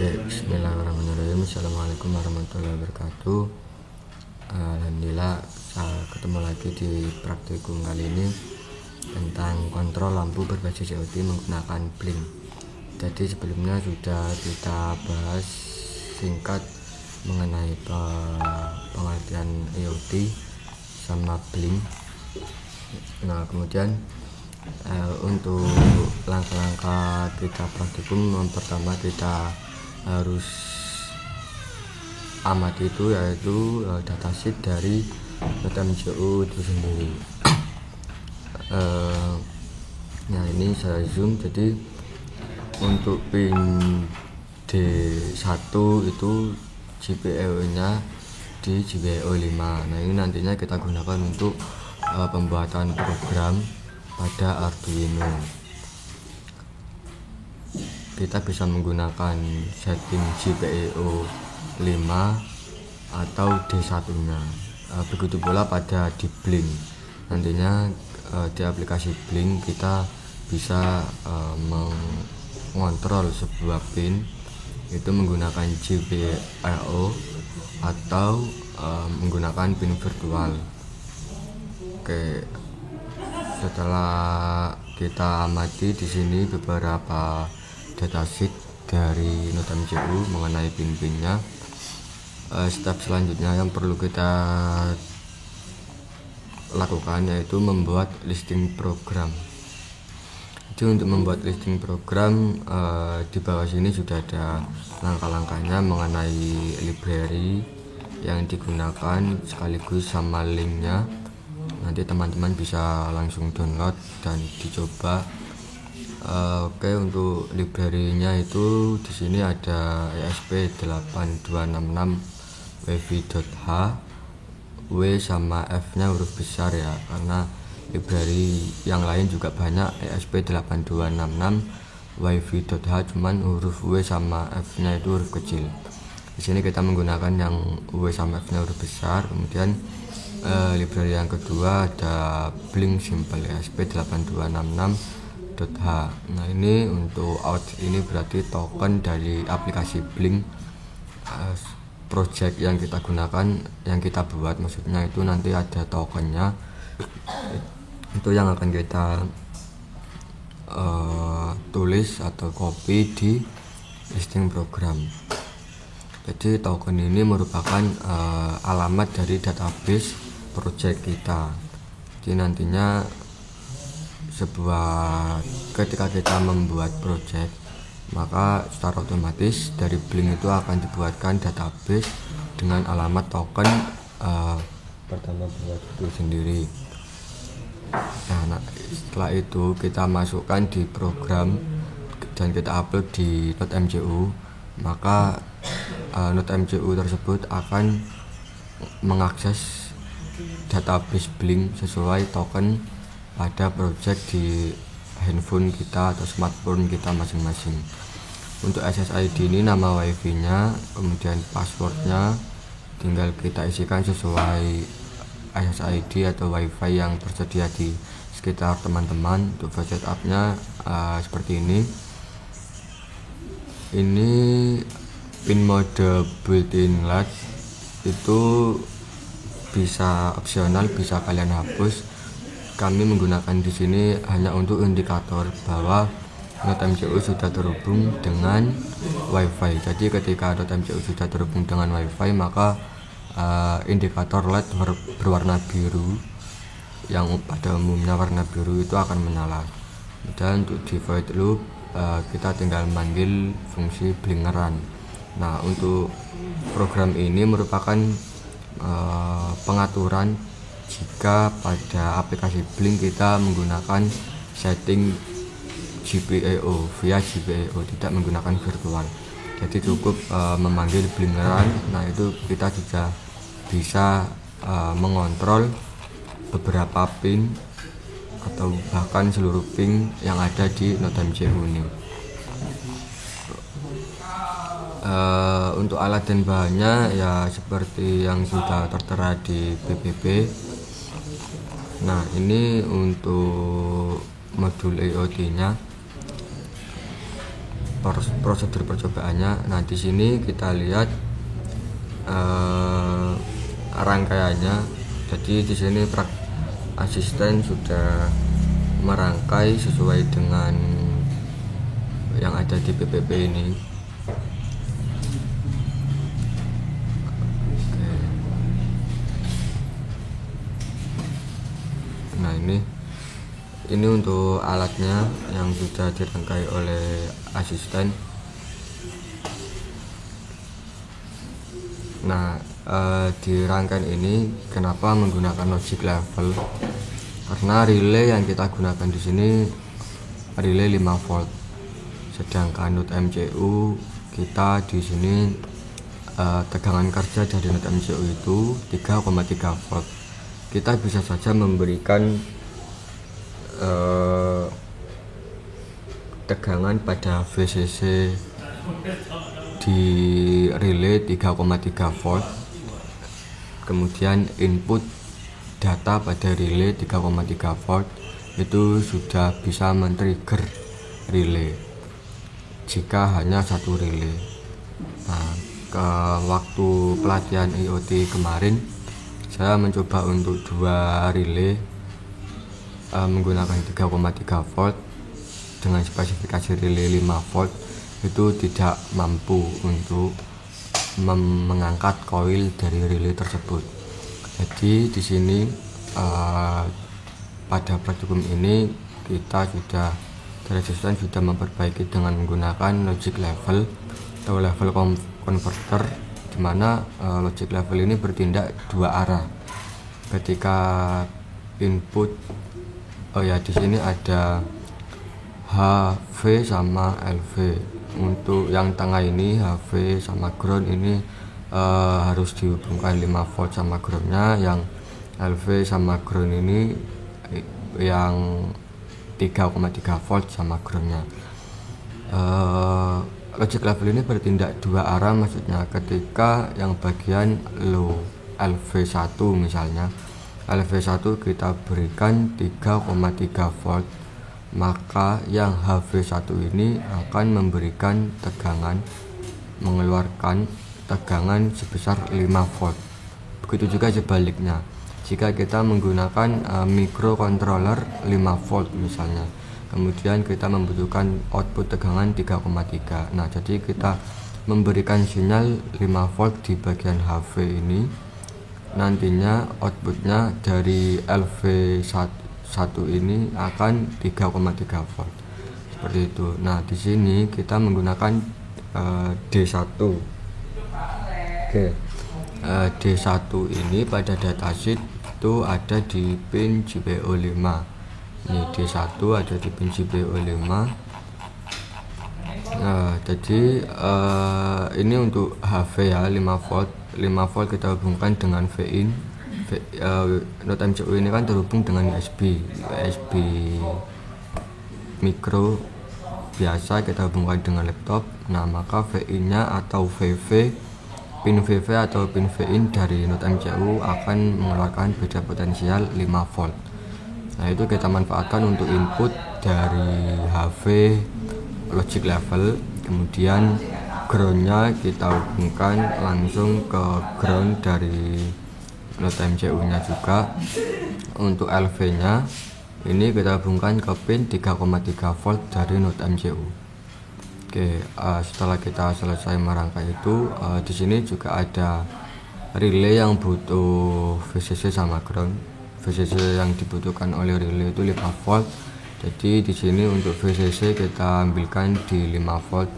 Oke, bismillahirrahmanirrahim. Assalamualaikum warahmatullahi wabarakatuh. Alhamdulillah, saya ketemu lagi di praktikum kali ini tentang kontrol lampu berbasis IoT menggunakan blink. Jadi sebelumnya sudah kita bahas singkat mengenai pengertian IoT sama blink. Nah, kemudian untuk langkah-langkah kita praktikum, yang pertama kita harus amati yaitu datasheet dari NoteMCU itu sendiri. Nah, ini saya zoom. Jadi untuk pin D1 itu GPIO nya di GPIO 5. Nah, ini nantinya kita gunakan untuk pembuatan program pada Arduino. Kita bisa menggunakan setting GPIO 5 atau D1 nya. Begitu pula pada di blink. Nantinya di aplikasi blink kita bisa mengontrol sebuah pin itu menggunakan GPIO atau menggunakan pin virtual. Oke, setelah kita amati di sini beberapa datasheet dari NoteMCU mengenai pin-pinnya, step selanjutnya yang perlu kita lakukan yaitu membuat listing program. Jadi untuk membuat listing program, di bawah sini sudah ada langkah-langkahnya mengenai library yang digunakan sekaligus sama linknya. Nanti teman-teman bisa langsung download dan dicoba. Oke, untuk library-nya itu di sini ada ESP8266 wifi.h, W sama F-nya huruf besar ya, karena library yang lain juga banyak ESP8266 wifi.h, cuman huruf W sama F-nya itu huruf kecil. Di sini kita menggunakan yang W sama F-nya huruf besar. Kemudian library yang kedua ada blink simple ESP8266.h. Nah, ini untuk out, ini berarti token dari aplikasi blink project yang kita gunakan, yang kita buat, maksudnya itu nanti ada tokennya. Itu yang akan kita tulis atau copy di listing program. Jadi token ini merupakan alamat dari database project kita. Jadi nantinya ketika kita membuat project, maka secara otomatis dari blink itu akan dibuatkan database dengan alamat token pertama buat itu sendiri. Nah, setelah itu kita masukkan di program dan kita upload di NoteMCU, maka NoteMCU tersebut akan mengakses database blink sesuai token pada project di handphone kita atau smartphone kita masing-masing. Untuk SSID ini nama wifi nya, kemudian passwordnya tinggal kita isikan sesuai SSID atau wifi yang tersedia di sekitar teman-teman. Untuk file setupnya seperti ini. Ini pin mode built-in LED itu bisa opsional, bisa kalian hapus. Kami menggunakan di sini hanya untuk indikator bahwa NoteMCU sudah terhubung dengan WiFi. Jadi ketika NoteMCU sudah terhubung dengan WiFi, maka indikator LED berwarna biru yang pada umumnya warna biru itu akan menyala. Dan untuk di void loop kita tinggal manggil fungsi blinkeran. Nah, untuk program ini merupakan pengaturan jika pada aplikasi blink kita menggunakan setting GPIO via GPIO, tidak menggunakan virtual. Jadi cukup memanggil blinkeran. Nah, itu kita juga bisa mengontrol beberapa pin atau bahkan seluruh pin yang ada di NoteMCU ini. Untuk alat dan bahannya ya seperti yang sudah tertera di PPP. Nah, ini untuk modul IoT nya prosedur percobaannya. Nah, di sini kita lihat rangkaiannya. Jadi di sini asisten sudah merangkai sesuai dengan yang ada di PPP ini. Oke. Nah, ini untuk alatnya yang sudah dirangkai oleh asisten. Nah, di rangkaian ini kenapa menggunakan logic level? Karena relay yang kita gunakan di sini relay 5 volt. Sedangkan node MCU kita di sini tegangan kerja dari node MCU itu 3,3 volt. Kita bisa saja memberikan tegangan pada VCC di relay 3,3 volt, kemudian input data pada relay 3,3 volt itu sudah bisa men-trigger relay jika hanya satu relay. Nah, ke waktu pelatihan IoT kemarin saya mencoba untuk 2 relay menggunakan 3,3 volt dengan spesifikasi relay 5 volt itu tidak mampu untuk mengangkat koil dari relay tersebut. Jadi di sini pada praktikum ini kita dari asisten sudah memperbaiki dengan menggunakan logic level atau level converter, di mana logic level ini bertindak 2 arah. Ketika input di sini ada HV sama LV. Untuk yang tengah ini HV sama ground ini harus dihubungkan 5 volt sama groundnya. Yang LV sama ground ini yang 3,3 volt sama groundnya. Logic level ini bertindak 2 arah, maksudnya ketika yang bagian low LV1 misalnya, LV1 kita berikan 3,3 volt, maka yang HV1 ini akan memberikan mengeluarkan tegangan sebesar 5 volt. Begitu juga sebaliknya, jika kita menggunakan microcontroller 5 volt misalnya, kemudian kita membutuhkan output tegangan 3,3. Nah, jadi kita memberikan sinyal 5 volt di bagian HV ini, nantinya outputnya dari LV1 ini akan 3,3 volt seperti itu. Nah, di sini kita menggunakan D1. Oke. D1 ini pada datasheet itu ada di pin GPIO5. Ini D1 ada di pin GPIO5. Nah, jadi ini untuk HV ya, 5 volt. 5 volt kita hubungkan dengan VIN. Node MCU ini kan terhubung dengan USB micro biasa, kita hubungkan dengan laptop. Nah, maka VIN nya atau pin VV atau pin VIN dari node MCU akan mengeluarkan beda potensial 5 volt. Nah, itu kita manfaatkan untuk input dari HV logic level, kemudian groundnya kita hubungkan langsung ke ground dari node MCU nya juga. Untuk LV nya ini kita hubungkan ke pin 3,3 volt dari node MCU. Oke, setelah kita selesai merangkai itu, di sini juga ada relay yang butuh VCC sama ground. VCC yang dibutuhkan oleh relay itu 5 volt. Jadi di sini untuk VCC kita ambilkan di 5 volt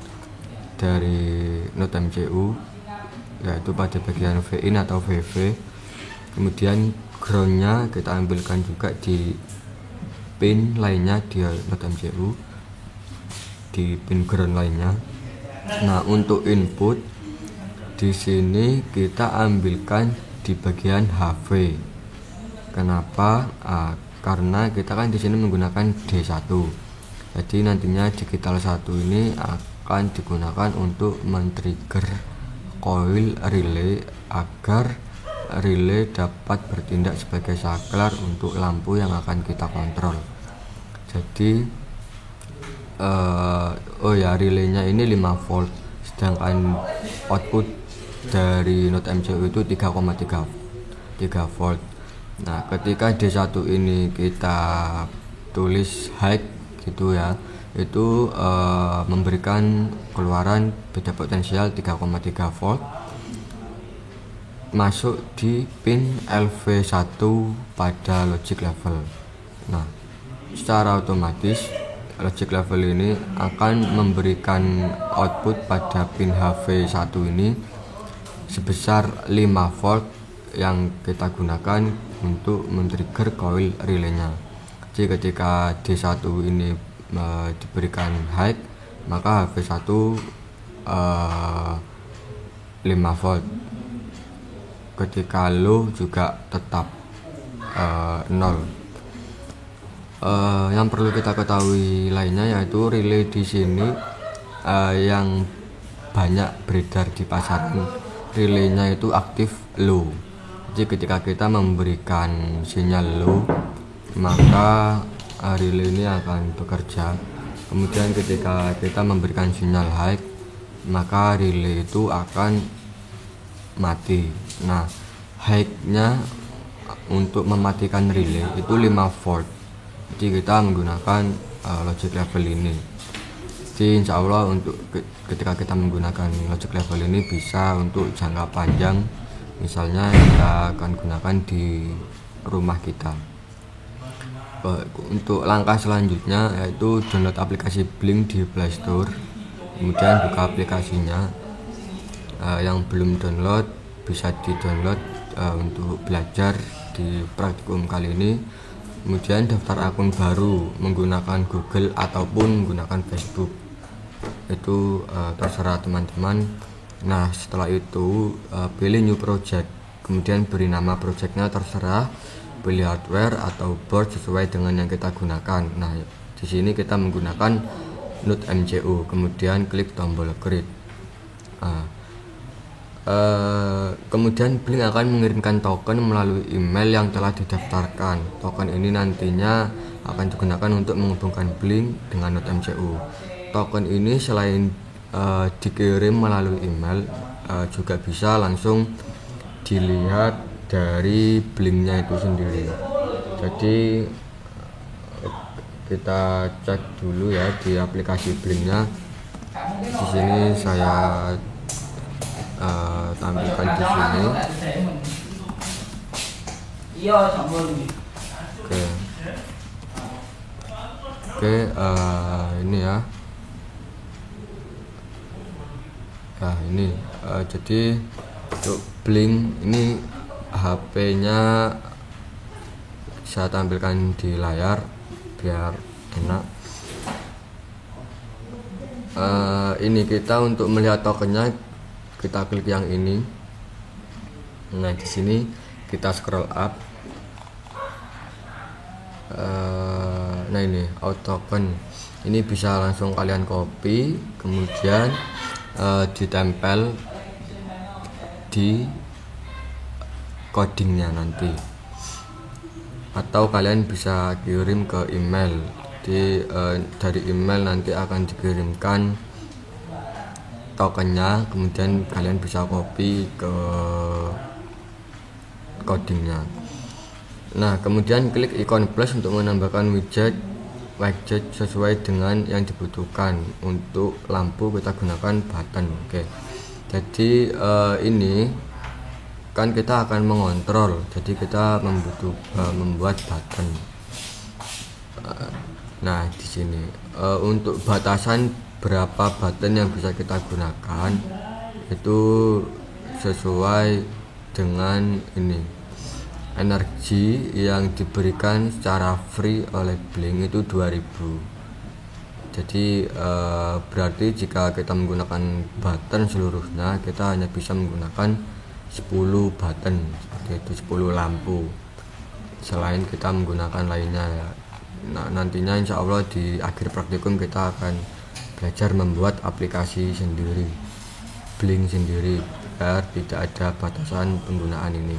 dari node MCU, yaitu pada bagian VIN atau VV. Kemudian groundnya kita ambilkan juga di pin lainnya di node MCU, di pin ground lainnya. Nah, untuk input di sini kita ambilkan di bagian HV. Kenapa? Karena kita kan di sini menggunakan D1. Jadi nantinya digital 1 ini akan digunakan untuk men-trigger coil relay agar relay dapat bertindak sebagai saklar untuk lampu yang akan kita kontrol. Jadi oh ya, relaynya ini 5 volt, sedangkan output dari Node MCU itu 3,3 volt. Nah, ketika D1 ini kita tulis high gitu ya, itu memberikan keluaran beda potensial 3,3 volt masuk di pin LV1 pada logic level. Nah, secara otomatis logic level ini akan memberikan output pada pin HV1 ini sebesar 5 volt yang kita gunakan untuk men-trigger coil relaynya. Jadi ketika D1 ini diberikan high, maka HV1 5 volt. Ketika low juga tetap 0. Yang perlu kita ketahui lainnya yaitu relay di sini yang banyak beredar di pasaran, relaynya itu aktif low. Jadi ketika kita memberikan sinyal low, maka relay ini akan bekerja. Kemudian ketika kita memberikan sinyal high, maka relay itu akan mati. Nah, high-nya untuk mematikan relay itu 5 volt. Jadi kita menggunakan logic level ini. Jadi insya Allah untuk ketika kita menggunakan logic level ini bisa untuk jangka panjang, misalnya kita akan gunakan di rumah kita. Untuk langkah selanjutnya yaitu download aplikasi Blink di Play Store, kemudian buka aplikasinya. Yang belum download bisa di-download untuk belajar di praktikum kali ini. Kemudian daftar akun baru menggunakan Google ataupun menggunakan Facebook, itu terserah teman-teman. Nah, setelah itu pilih new project, kemudian beri nama projectnya terserah, pilih hardware atau board sesuai dengan yang kita gunakan. Nah, di sini kita menggunakan Node MCU, kemudian klik tombol create. Kemudian Blink akan mengirimkan token melalui email yang telah didaftarkan. Token ini nantinya akan digunakan untuk menghubungkan Blink dengan Node MCU. Token ini selain dikirim melalui email, juga bisa langsung dilihat dari Blinknya itu sendiri. Jadi kita cek dulu ya di aplikasi Blinknya. Di sini saya tampilkan di sini. Oke, ini ya. Nah, ini jadi untuk Blink ini HP-nya saya tampilkan di layar biar enak. Ini kita untuk melihat tokennya, kita klik yang ini. Nah, di sini kita scroll up. Nah, ini out token. Ini bisa langsung kalian copy, kemudian ditempel di codingnya nanti, atau kalian bisa kirim ke email. Dari email nanti akan dikirimkan tokennya, kemudian kalian bisa copy ke codingnya. Nah, kemudian klik ikon plus untuk menambahkan widget sesuai dengan yang dibutuhkan. Untuk lampu kita gunakan button. Oke. Jadi ini kan kita akan mengontrol, jadi kita membuat button. Nah, di sini untuk batasan berapa button yang bisa kita gunakan itu sesuai dengan ini, energi yang diberikan secara free oleh Blink itu 2000. Jadi berarti jika kita menggunakan button seluruhnya, kita hanya bisa menggunakan 10 button, seperti itu, 10 lampu, selain kita menggunakan lainnya ya. Nah, nantinya insya Allah di akhir praktikum kita akan belajar membuat aplikasi sendiri, Blink sendiri, biar tidak ada batasan penggunaan ini.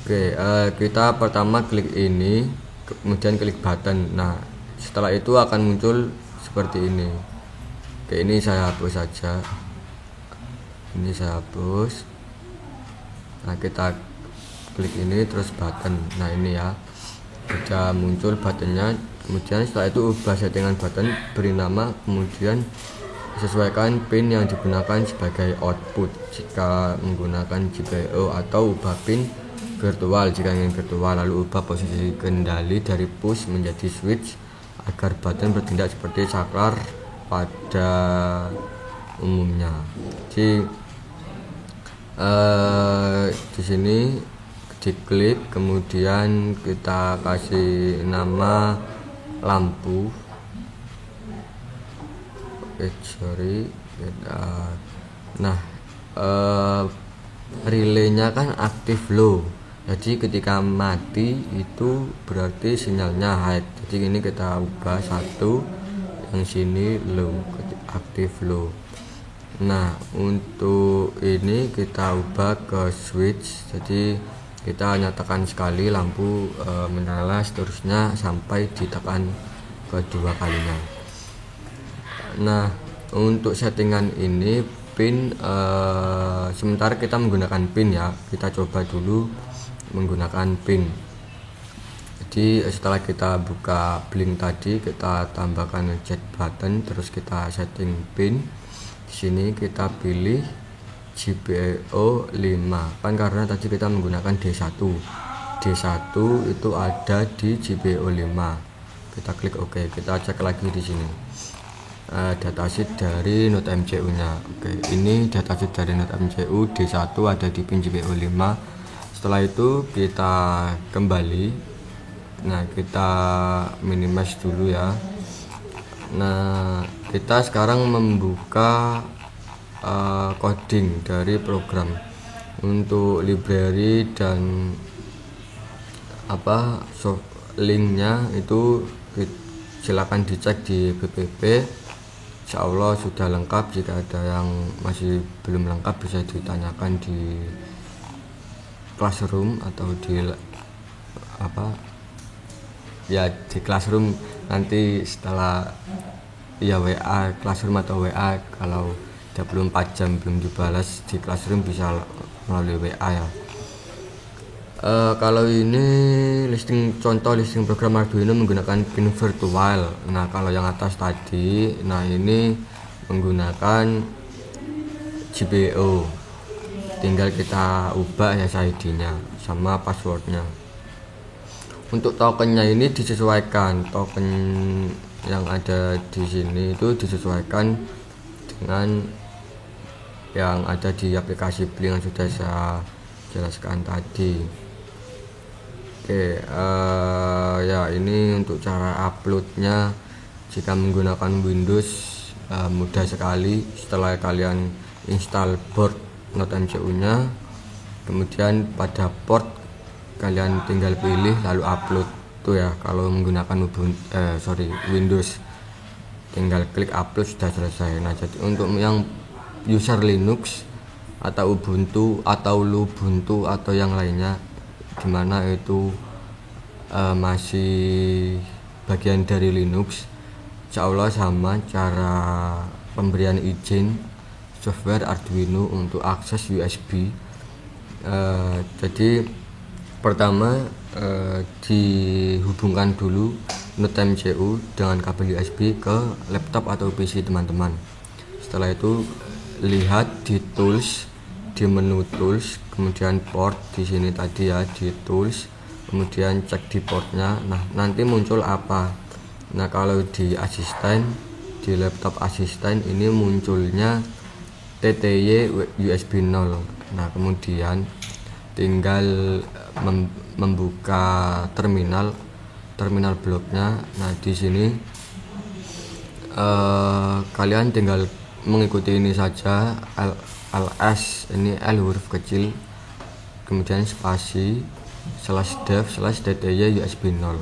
Oke, kita pertama klik ini, kemudian klik button. Nah, setelah itu akan muncul seperti ini. Oke, ini saya hapus saja. Ini saya hapus. Nah, kita klik ini terus button. Nah, ini ya, sudah muncul buttonnya. Kemudian setelah itu ubah settingan button, beri nama, kemudian sesuaikan pin yang digunakan sebagai output jika menggunakan GPIO, atau ubah pin virtual jika ingin virtual. Lalu ubah posisi kendali dari push menjadi switch agar button bertindak seperti saklar pada umumnya. Jadi di sini diklik, kemudian kita kasih nama lampu. Nah, relaynya kan aktif low, jadi ketika mati itu berarti sinyalnya high. Jadi ini kita ubah satu, yang sini low, aktif low. Nah, untuk ini kita ubah ke switch, jadi kita nyatakan sekali lampu menyala, seterusnya sampai ditekan kedua kalinya. Nah, untuk settingan ini pin, sementara kita menggunakan pin ya, kita coba dulu menggunakan pin. Jadi setelah kita buka blink tadi, kita tambahkan jet button, terus kita setting pin. Di sini kita pilih GPIO 5 kan, karena tadi kita menggunakan D1 itu ada di GPIO 5. Kita klik OK. Kita cek lagi di sini datasheet dari Node MCU nya. Oke, ini datasheet dari Node MCU D1 ada di pin GPIO 5. Setelah itu kita kembali. Nah, kita minimize dulu ya. Nah, kita sekarang membuka coding dari program. Untuk library dan linknya itu silakan dicek di BPP. Insya Allah sudah lengkap. Jika ada yang masih belum lengkap bisa ditanyakan di classroom atau di di classroom nanti setelah WA classroom atau WA. Kalau 24 jam belum dibalas di classroom bisa melalui WA ya. Kalau ini contoh listing program Arduino menggunakan pin virtual. Nah, kalau yang atas tadi, nah ini menggunakan GPIO. Tinggal kita ubah SID nya sama passwordnya. Untuk tokennya ini disesuaikan, token yang ada di sini itu disesuaikan dengan yang ada di aplikasi Blink yang sudah saya jelaskan tadi. Oke, ya ini untuk cara uploadnya. Jika menggunakan Windows mudah sekali. Setelah kalian install board Node MCU nya, kemudian pada port kalian tinggal pilih lalu upload tuh ya. Kalau menggunakan Windows tinggal klik upload, sudah selesai. Nah, jadi untuk yang user Linux atau Ubuntu atau Lubuntu atau yang lainnya, dimana itu masih bagian dari Linux, insya Allah sama cara pemberian izin software Arduino untuk akses USB. Jadi pertama dihubungkan dulu Node MCU dengan kabel USB ke laptop atau PC teman-teman. Setelah itu lihat di tools, di menu tools, kemudian port di sini tadi ya, di tools, kemudian cek di portnya. Nah, nanti muncul apa? Nah, kalau di asisten, di laptop asisten ini munculnya TTY USB 0. Nah, kemudian tinggal membuka terminal bloknya. Nah, di sini kalian tinggal mengikuti ini saja, ls, ini L huruf kecil, kemudian spasi /dev/dty USB 0.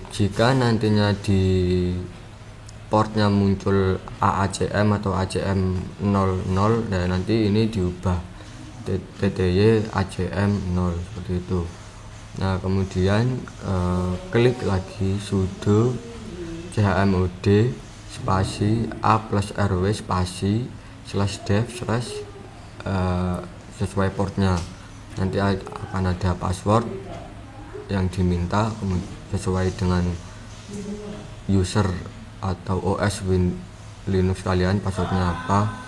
Jika nantinya di portnya muncul AACM atau ACM 00, dan nanti ini diubah TTY ACM 0 seperti itu. Nah, kemudian klik lagi sudo chmod spasi A plus RW spasi /dev/ sesuai portnya. Nanti akan ada password yang diminta sesuai dengan user atau OS Linux kalian, passwordnya apa.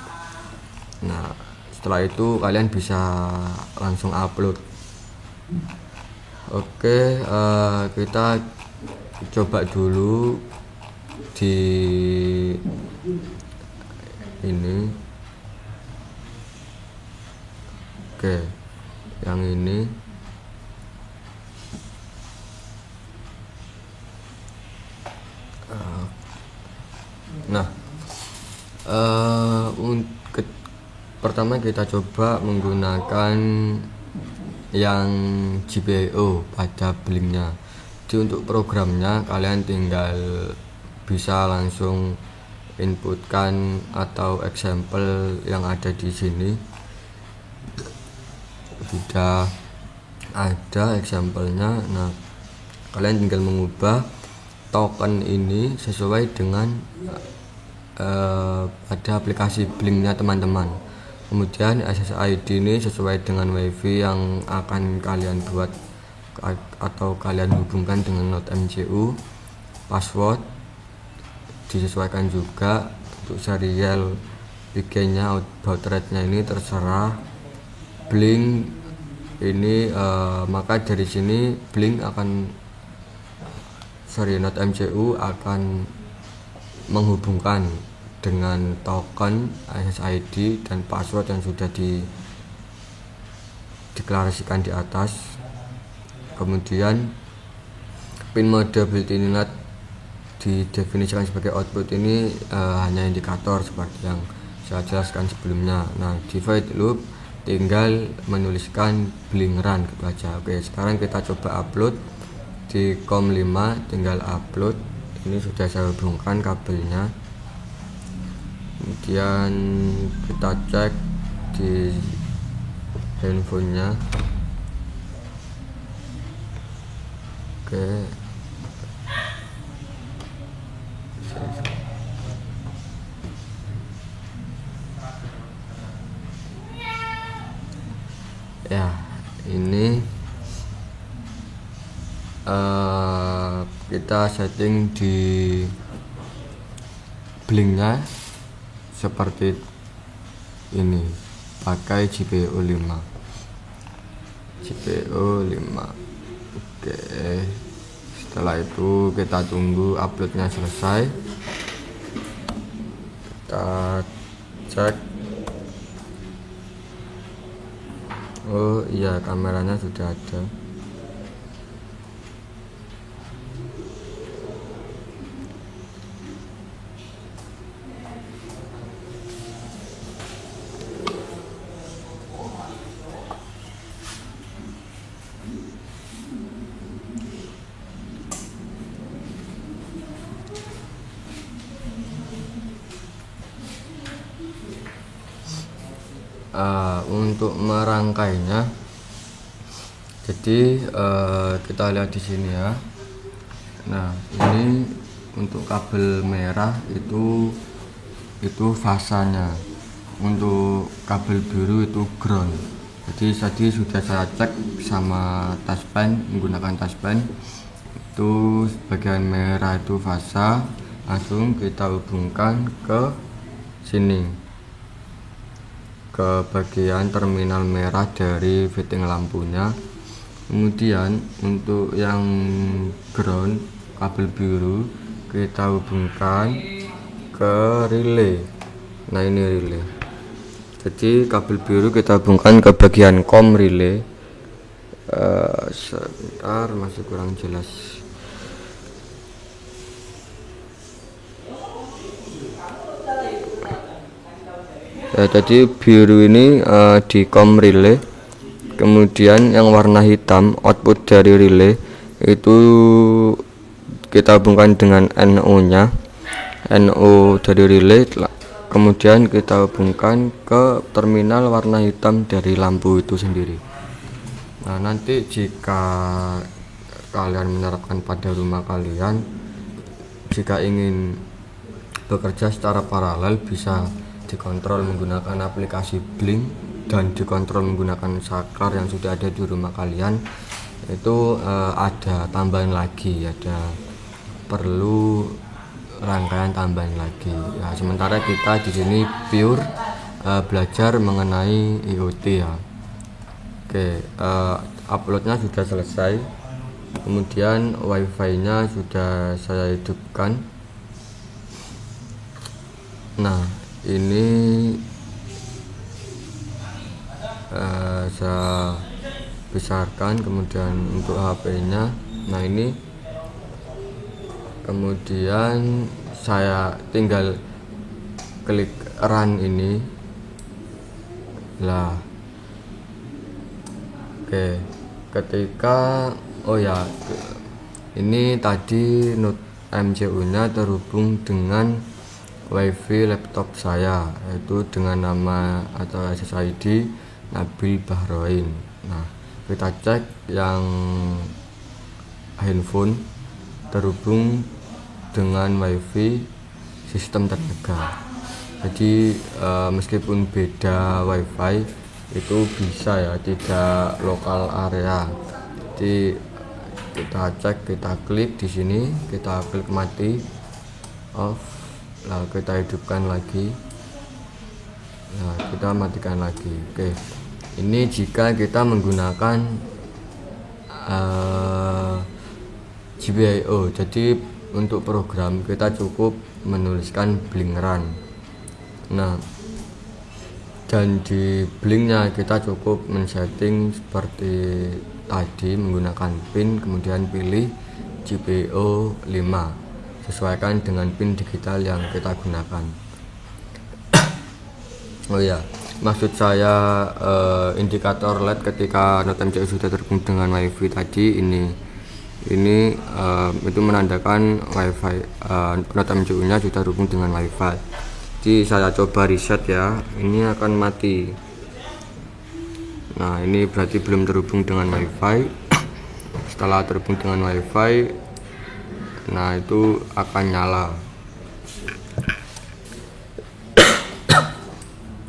Nah, setelah itu kalian bisa langsung upload. Oke, kita coba dulu di ini. Oke, yang ini. Nah, pertama kita coba menggunakan yang GPIO pada blinknya. Jadi untuk programnya kalian tinggal bisa langsung inputkan atau example yang ada di sini. Sudah ada example-nya. Nah, kalian tinggal mengubah token ini sesuai dengan pada aplikasi blinknya teman-teman. Kemudian SSID ini sesuai dengan WiFi yang akan kalian buat atau kalian hubungkan dengan Node MCU. Password disesuaikan juga. Untuk serial PG-nya, baud rate-nya ini terserah. Blink ini maka dari sini blink akan Node MCU akan menghubungkan dengan token SSID dan password yang sudah dideklarasikan di atas. Kemudian pin mode built-in NAT didefinisikan sebagai output ini hanya indikator seperti yang saya jelaskan sebelumnya. Nah, di void loop tinggal menuliskan blink run gitu aja. Oke, sekarang kita coba upload di COM5, tinggal upload. Ini sudah saya hubungkan kabelnya. Kemudian kita cek di handphonenya. Oke, ya ini kita setting di blinknya seperti ini, pakai GPIO 5. Oke, setelah itu kita tunggu uploadnya selesai. Kita cek. Oh iya, kameranya sudah ada. Untuk merangkainya, jadi kita lihat di sini ya. Nah, ini untuk kabel merah itu fasanya. Untuk kabel biru itu ground. Jadi tadi sudah saya cek sama touchpen, menggunakan touchpen. Itu bagian merah itu fasa, langsung kita hubungkan ke sini, ke bagian terminal merah dari fitting lampunya. Kemudian untuk yang ground kabel biru kita hubungkan ke relay. Nah, ini relay. Jadi kabel biru kita hubungkan ke bagian COM relay. Sebentar, masih kurang jelas. Ya, jadi biru ini di COM relay. Kemudian yang warna hitam output dari relay itu kita hubungkan dengan NO nya, NO dari relay. Kemudian kita hubungkan ke terminal warna hitam dari lampu itu sendiri. Nah, nanti jika kalian menerapkan pada rumah kalian, jika ingin bekerja secara paralel, bisa dikontrol menggunakan aplikasi Blink dan dikontrol menggunakan saklar yang sudah ada di rumah kalian. Itu ada tambahan lagi, ada perlu rangkaian tambahan lagi ya. Sementara kita di sini pure belajar mengenai IoT ya. Oke, uploadnya sudah selesai, kemudian wifi nya sudah saya hidupkan. Nah ini saya besarkan, kemudian untuk HP nya. Nah ini kemudian saya tinggal klik run ini lah. Oke, ketika ini tadi Note MCU nya terhubung dengan wifi laptop saya, yaitu dengan nama atau SSID Nabil Bahroin. Nah kita cek yang handphone terhubung dengan wifi sistem terdekat. Jadi meskipun beda wifi itu bisa ya, tidak lokal area. Jadi kita cek, kita klik di sini, kita klik mati off, lalu kita hidupkan lagi. Nah kita matikan lagi. Oke, ini jika kita menggunakan GPIO. Jadi untuk program kita cukup menuliskan Blink Run. Nah dan di Blinknya kita cukup men-setting seperti tadi menggunakan pin, kemudian pilih GPIO 5, sesuaikan dengan pin digital yang kita gunakan. Oh ya, maksud saya indikator LED ketika Note MCU sudah terhubung dengan wifi tadi ini itu menandakan wifi Note MCU nya sudah terhubung dengan wifi. Jadi saya coba reset ya, ini akan mati. Nah ini berarti belum terhubung dengan wifi. Setelah terhubung dengan wifi, nah itu akan nyala.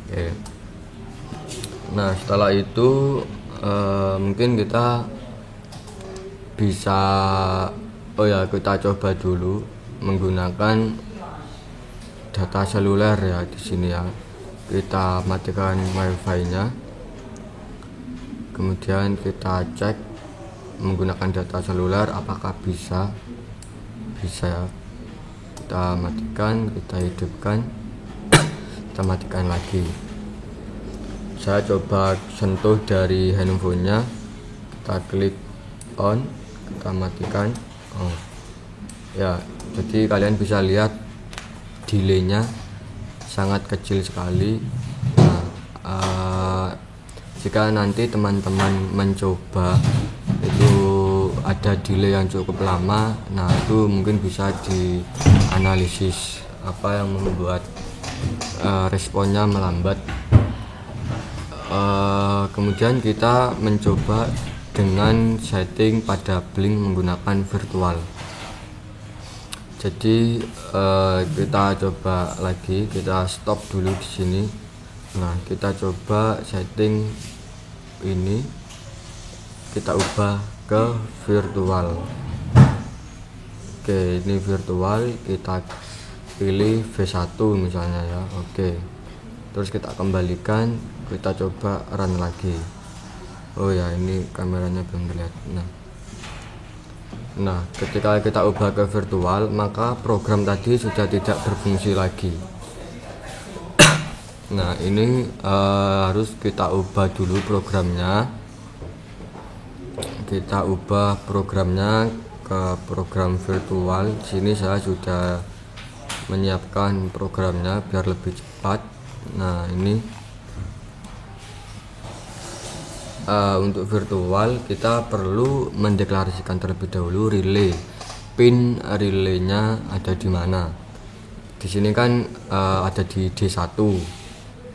Oke. Nah setelah itu mungkin kita bisa kita coba dulu menggunakan data seluler ya di sini ya. Kita matikan wifi-nya, kemudian kita cek menggunakan data seluler apakah bisa ya. Kita matikan, kita hidupkan, kita matikan lagi. Saya coba sentuh dari handphonenya, kita klik on, kita matikan. Ya, jadi kalian bisa lihat delaynya sangat kecil sekali. Nah, jika nanti teman-teman mencoba itu ada delay yang cukup lama, nah itu mungkin bisa dianalisis apa yang membuat responnya melambat. Kemudian kita mencoba dengan setting pada Blink menggunakan virtual. Jadi kita coba lagi, kita stop dulu di sini. Nah kita coba setting ini, kita ubah ke virtual. Oke, ini virtual, kita pilih V1 misalnya ya. Oke, terus kita kembalikan, kita coba run lagi. Oh ya, ini kameranya belum terlihat. Nah ketika kita ubah ke virtual, maka program tadi sudah tidak berfungsi lagi. Nah ini harus kita ubah dulu programnya. Kita ubah programnya ke program virtual. Di sini saya sudah menyiapkan programnya biar lebih cepat. Nah ini untuk virtual kita perlu mendeklarasikan terlebih dahulu relay. Pin relaynya ada di mana? Di sini kan ada di D1.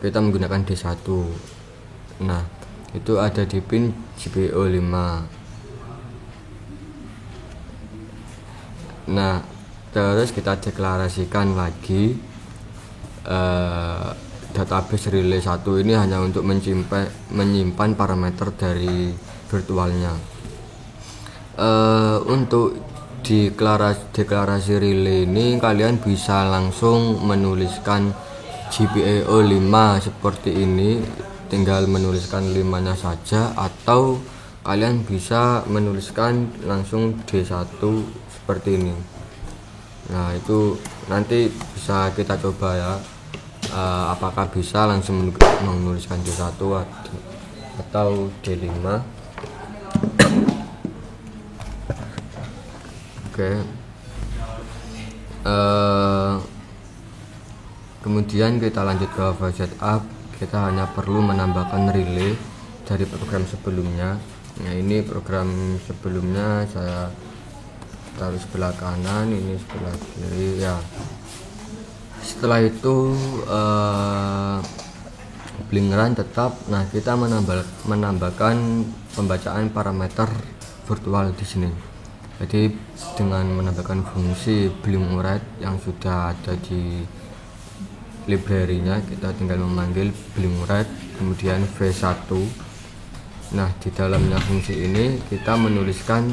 Kita menggunakan D1. Nah, itu ada di pin GPIO 5. Nah, Terus kita deklarasikan lagi database relay 1 ini hanya untuk menyimpan parameter dari virtualnya. Untuk deklarasi relay ini kalian bisa langsung menuliskan GPIO 5 seperti ini, tinggal menuliskan 5-nya saja, atau kalian bisa menuliskan langsung D1 seperti ini. Nah, itu nanti bisa kita coba ya, apakah bisa langsung menuliskan D1 atau D5. Oke. Kemudian kita lanjut ke file setup. Kita hanya perlu menambahkan relay dari program sebelumnya. Nah, ini program sebelumnya saya taruh sebelah kanan, ini sebelah kiri ya. Setelah itu Blink run tetap. Nah, kita menambahkan pembacaan parameter virtual di sini. Jadi dengan menambahkan fungsi Blink write yang sudah ada di library-nya, kita tinggal memanggil Blink write kemudian v1. Nah, di dalamnya fungsi ini kita menuliskan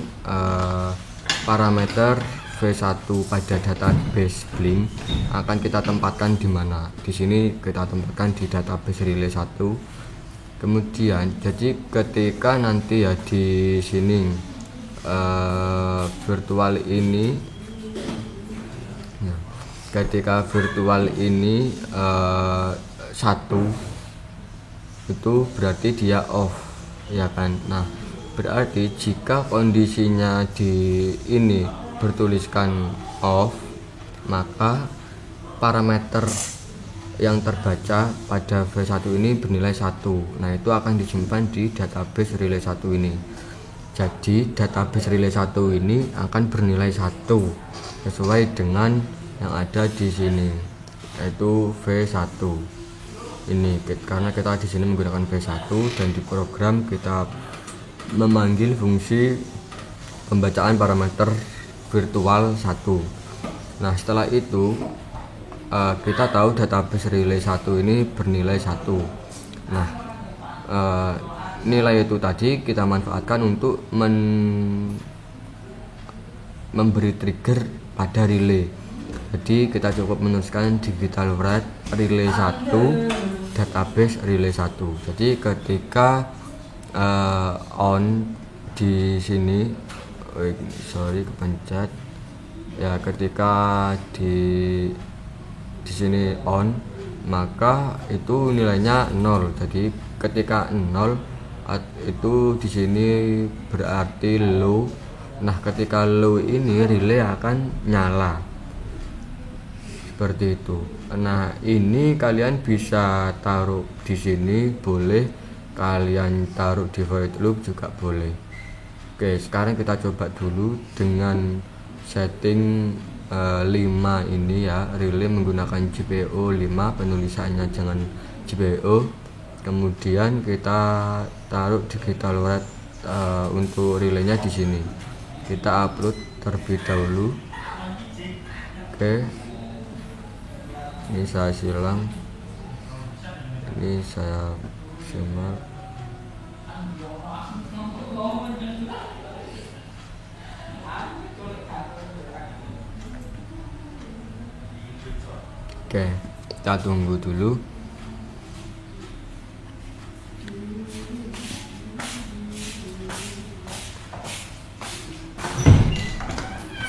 parameter v1 pada database Blink akan kita tempatkan di mana. Di sini kita tempatkan di database relay 1. Kemudian jadi ketika nanti ya di sini virtual ini, nah, ketika virtual ini 1 itu berarti dia off ya kan. Nah, berarti jika kondisinya di ini bertuliskan off, maka parameter yang terbaca pada v1 ini bernilai 1. Nah, itu akan disimpan di database relay 1 ini. Jadi database relay 1 ini akan bernilai 1 sesuai dengan yang ada di sini, yaitu v1 ini. Karena kita di sini menggunakan v1 dan di program kita memanggil fungsi pembacaan parameter virtual 1. Nah, setelah itu kita tahu database relay 1 ini bernilai 1. Nah, nilai itu tadi kita manfaatkan untuk memberi trigger pada relay. Jadi kita cukup menuliskan digital write relay 1 database relay 1. Jadi ketika on di sini, kepencet ya, ketika di sini on, maka itu nilainya 0. Jadi ketika 0 itu di sini berarti low. Nah, ketika low ini relay akan nyala seperti itu. Nah, ini kalian bisa taruh di sini, boleh kalian taruh di void loop juga boleh. Oke, sekarang kita coba dulu dengan setting 5 ini ya, relay menggunakan GPIO 5, penulisannya jangan GPIO. Kemudian kita taruh digital write untuk relaynya di sini. Kita upload terlebih dahulu. Oke, ini saya silang, ini saya simak. Oke, kita tunggu dulu.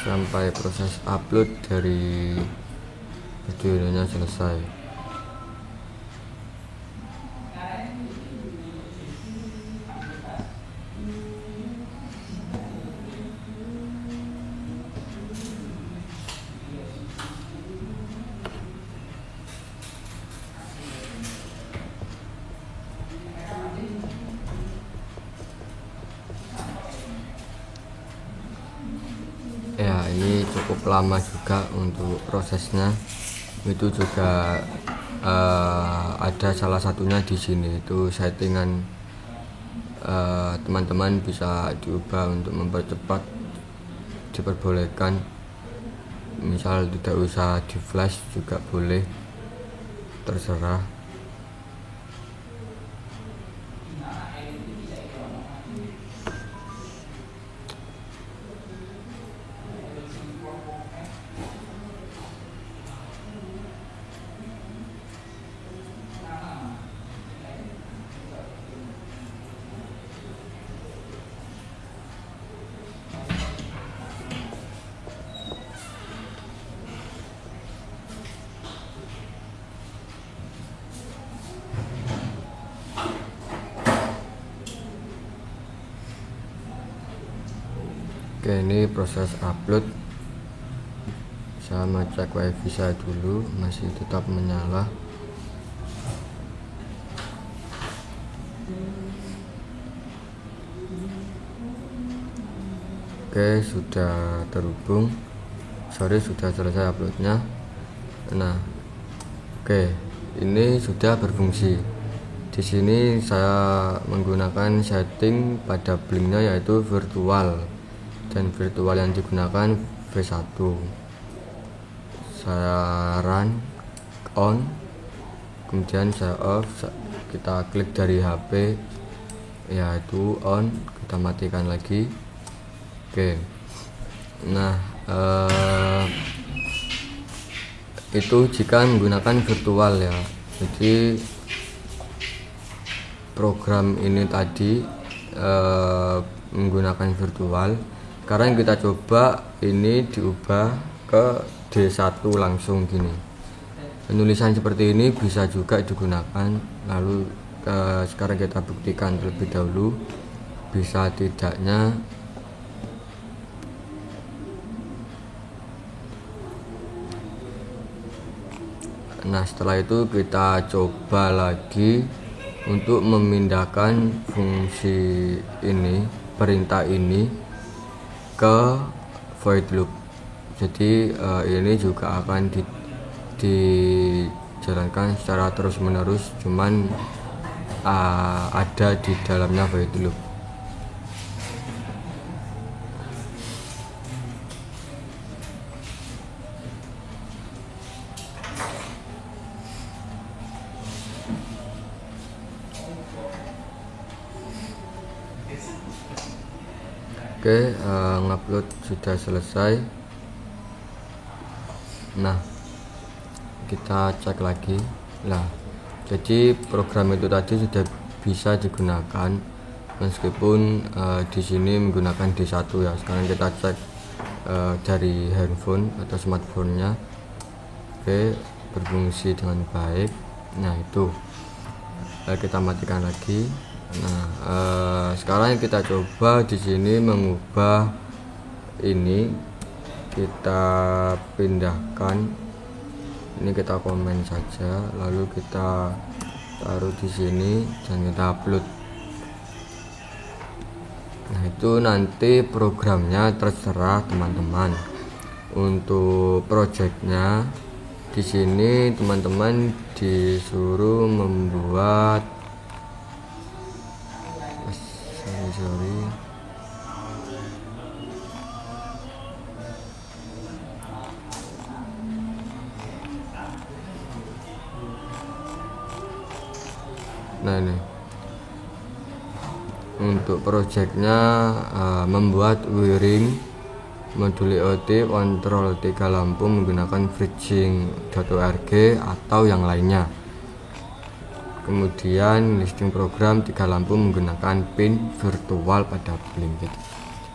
Sampai proses upload dari videonya selesai. Ya, ini cukup lama juga untuk prosesnya. Itu juga ada salah satunya di sini, itu settingan teman-teman bisa diubah untuk mempercepat, diperbolehkan. misal tidak usah di flash juga boleh, terserah. Oke, ini proses upload. Saya ngecek wifi saya dulu, masih tetap menyala. Oke, sudah terhubung. Sorry, sudah selesai uploadnya. Nah, oke, ini sudah berfungsi. Di sini saya menggunakan setting pada blinknya yaitu virtual, dan virtual yang digunakan V1. Saya run on, kemudian saya off. Kita klik dari HP yaitu on, kita matikan lagi. Oke, nah itu jika menggunakan virtual ya. Jadi program ini tadi menggunakan virtual. Sekarang kita coba ini diubah ke D1 langsung gini. Penulisan seperti ini bisa juga digunakan. Lalu sekarang kita buktikan terlebih dahulu bisa tidaknya. Nah, setelah itu kita coba lagi untuk memindahkan fungsi ini, perintah ini ke void loop. Jadi ini juga akan dijalankan secara terus menerus, cuman ada di dalamnya void loop. Oke, ngupload sudah selesai. Nah, kita cek lagi. Nah, jadi program itu tadi sudah bisa digunakan meskipun di sini menggunakan D1 ya. Sekarang kita cek dari handphone atau smartphone-nya. Oke, berfungsi dengan baik. Nah, itu kita matikan lagi. Nah, sekarang kita coba di sini mengubah ini, kita pindahkan ini, kita komen saja, lalu kita taruh di sini dan kita upload. Nah, itu nanti programnya terserah teman-teman. Untuk projectnya di sini teman-teman disuruh membuat sorry. Nah, ini untuk projectnya membuat wiring modul IoT kontrol 3 lampu menggunakan bridging.org atau yang lainnya. Kemudian listing program 3 lampu menggunakan pin virtual pada blink.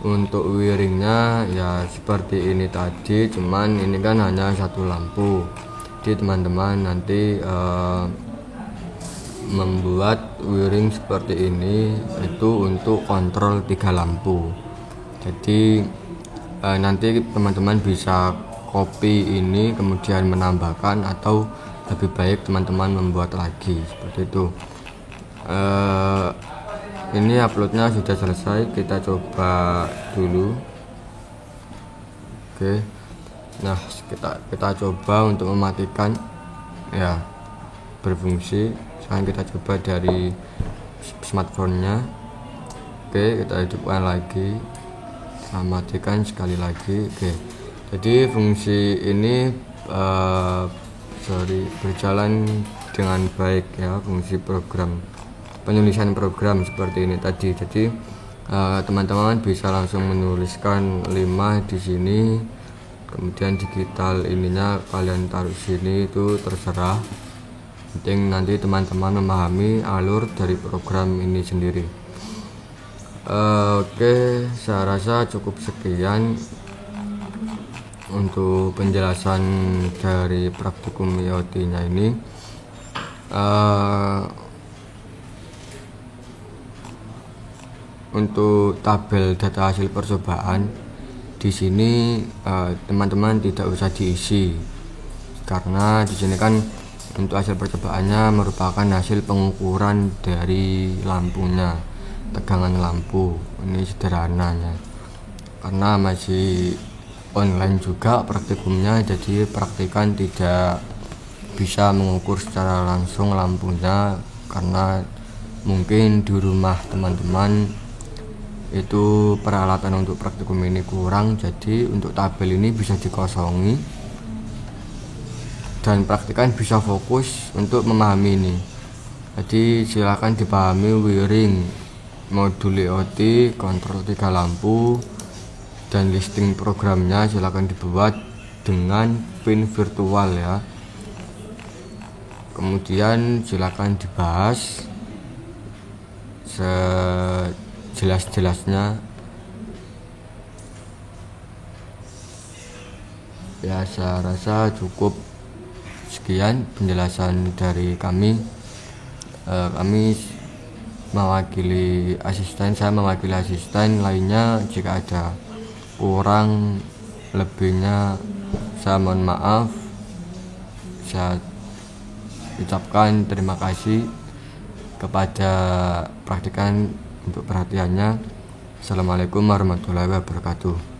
Untuk wiringnya ya seperti ini tadi, cuman ini kan hanya 1 lampu. Jadi teman-teman nanti membuat wiring seperti ini itu untuk kontrol 3 lampu. Jadi nanti teman-teman bisa copy ini kemudian menambahkan, atau lebih baik teman-teman membuat lagi seperti itu. Ini uploadnya sudah selesai, kita coba dulu. Oke, nah kita coba untuk mematikan ya, berfungsi. Sekarang kita coba dari smartphone-nya. Oke, kita hidupkan lagi, kita matikan sekali lagi. Oke, Jadi fungsi ini berjalan dengan baik ya, fungsi program penulisan program seperti ini tadi. Jadi teman-teman bisa langsung menuliskan 5 di sini, kemudian digital ininya kalian taruh sini, itu terserah, penting nanti teman-teman memahami alur dari program ini sendiri. Oke, saya rasa cukup sekian untuk penjelasan dari praktikum IoT nya ini. Untuk tabel data hasil percobaan di sini teman-teman tidak usah diisi, karena di sini kan untuk hasil percobaannya merupakan hasil pengukuran dari lampunya, tegangan lampu. Ini sederhananya, karena masih online juga praktikumnya, jadi praktikan tidak bisa mengukur secara langsung lampunya, karena mungkin di rumah teman-teman itu peralatan untuk praktikum ini kurang. Jadi untuk tabel ini bisa dikosongi dan praktikan bisa fokus untuk memahami ini. Jadi silakan dipahami wiring, modul IoT, kontrol 3 lampu, dan listing programnya silakan dibuat dengan pin virtual ya. Kemudian silakan dibahas sejelas-jelasnya ya. Saya rasa cukup sekian penjelasan dari kami. Kami mewakili asisten, saya mewakili asisten lainnya. Jika ada kurang lebihnya saya mohon maaf. Saya ucapkan terima kasih kepada praktikan untuk perhatiannya. Assalamualaikum warahmatullahi wabarakatuh.